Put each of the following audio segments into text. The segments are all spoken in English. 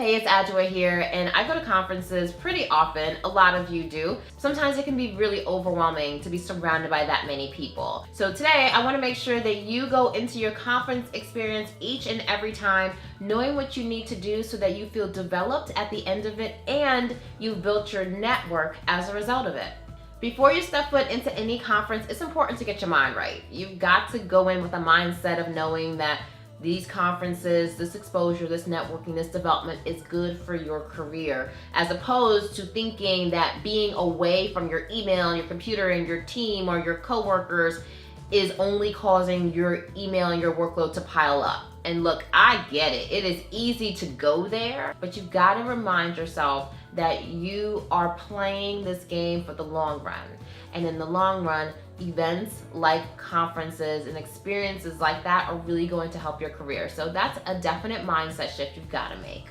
Hey, it's Adwoa here, and I go to conferences pretty often. A lot of you do. Sometimes it can be really overwhelming to be surrounded by that many people. So today, I want to make sure that you go into your conference experience each and every time knowing what you need to do so that you feel developed at the end of it and you've built your network as a result of it. Before you step foot into any conference, it's important to get your mind right. You've got to go in with a mindset of knowing that these conferences, this exposure, this networking, this development is good for your career, as opposed to thinking that being away from your email and your computer and your team or your coworkers is only causing your email and your workload to pile up. And look, I get it. It is easy to go there, but you've got to remind yourself that you are playing this game for the long run. And in the long run, events like conferences and experiences like that are really going to help your career. So that's a definite mindset shift you've got to make.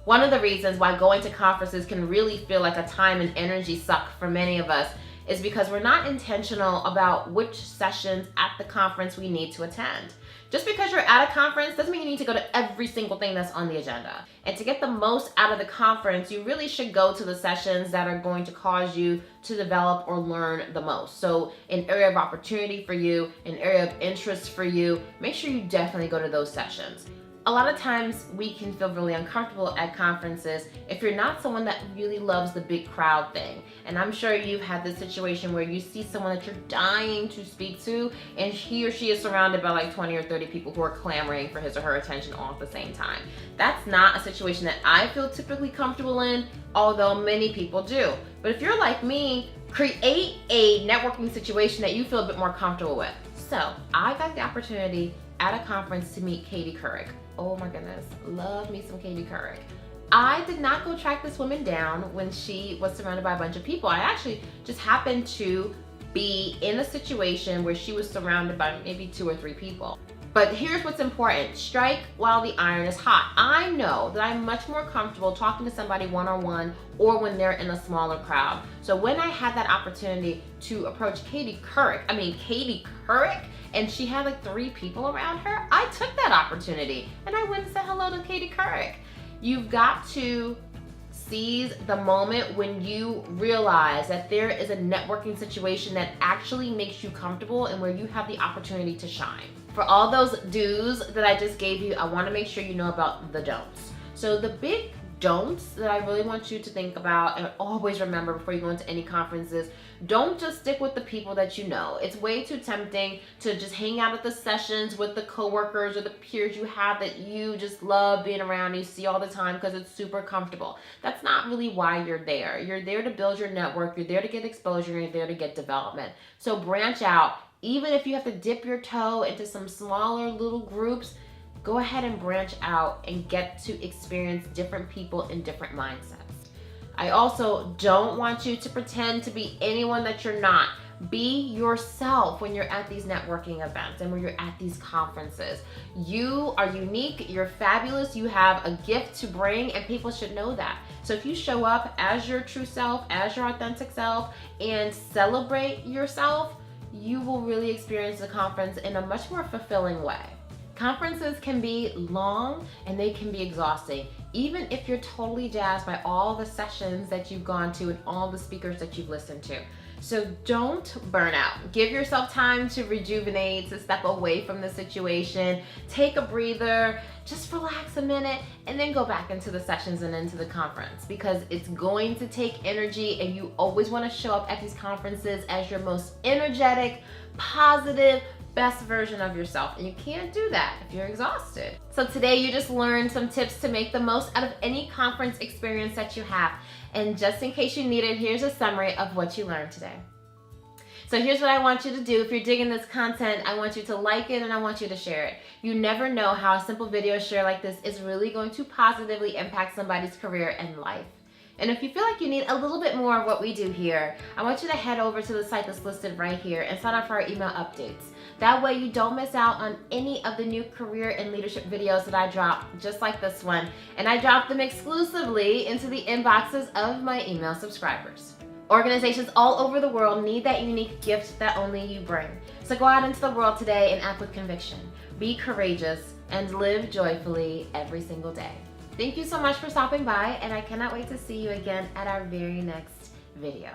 One of the reasons why going to conferences can really feel like a time and energy suck for many of us is because we're not intentional about which sessions at the conference we need to attend. Just because you're at a conference doesn't mean you need to go to every single thing that's on the agenda. And to get the most out of the conference, you really should go to the sessions that are going to cause you to develop or learn the most. So an area of opportunity for you, an area of interest for you, make sure you definitely go to those sessions. A lot of times we can feel really uncomfortable at conferences if you're not someone that really loves the big crowd thing. And I'm sure you've had this situation where you see someone that you're dying to speak to and he or she is surrounded by like 20 or 30 people who are clamoring for his or her attention all at the same time. That's not a situation that I feel typically comfortable in, although many people do. But if you're like me, create a networking situation that you feel a bit more comfortable with. So I got the opportunity at a conference to meet Couric. Oh my goodness, love me some Couric. I did not go track this woman down when she was surrounded by a bunch of people. I actually just happened to be in a situation where she was surrounded by maybe 2 or 3 people. But here's what's important. Strike while the iron is hot. I know that I'm much more comfortable talking to somebody one-on-one or when they're in a smaller crowd. So when I had that opportunity to approach Katie Couric, and she had like 3 people around her, I took that opportunity and I went and said hello to Katie Couric. You've got to seize the moment when you realize that there is a networking situation that actually makes you comfortable and where you have the opportunity to shine. For all those do's that I just gave you, I want to make sure you know about the don'ts. So the big don'ts that I really want you to think about and always remember before you go into any conferences: don't just stick with the people that you know. It's way too tempting to just hang out at the sessions with the coworkers or the peers you have that you just love being around, you see all the time because it's super comfortable. That's not really why you're there. You're there to build your network, you're there to get exposure, you're there to get development. So branch out. Even if you have to dip your toe into some smaller little groups, go ahead and branch out and get to experience different people in different mindsets. I also don't want you to pretend to be anyone that you're not. Be yourself when you're at these networking events and when you're at these conferences. You are unique, you're fabulous, you have a gift to bring, and people should know that. So if you show up as your true self, as your authentic self, and celebrate yourself, you will really experience the conference in a much more fulfilling way. Conferences can be long and they can be exhausting, even if you're totally jazzed by all the sessions that you've gone to and all the speakers that you've listened to. So don't burn out. Give yourself time to rejuvenate, to step away from the situation, take a breather, just relax a minute, and then go back into the sessions and into the conference, because it's going to take energy and you always want to show up at these conferences as your most energetic, positive, best version of yourself, and you can't do that if you're exhausted. So today you just learned some tips to make the most out of any conference experience that you have. And just in case you need it, here's a summary of what you learned today. So here's what I want you to do. If you're digging this content, I want you to like it and I want you to share it. You never know how a simple video share like this is really going to positively impact somebody's career and life. And if you feel like you need a little bit more of what we do here, I want you to head over to the site that's listed right here and sign up for our email updates. That way you don't miss out on any of the new career and leadership videos that I drop, just like this one. And I drop them exclusively into the inboxes of my email subscribers. Organizations all over the world need that unique gift that only you bring. So go out into the world today and act with conviction. Be courageous and live joyfully every single day. Thank you so much for stopping by, and I cannot wait to see you again at our very next video.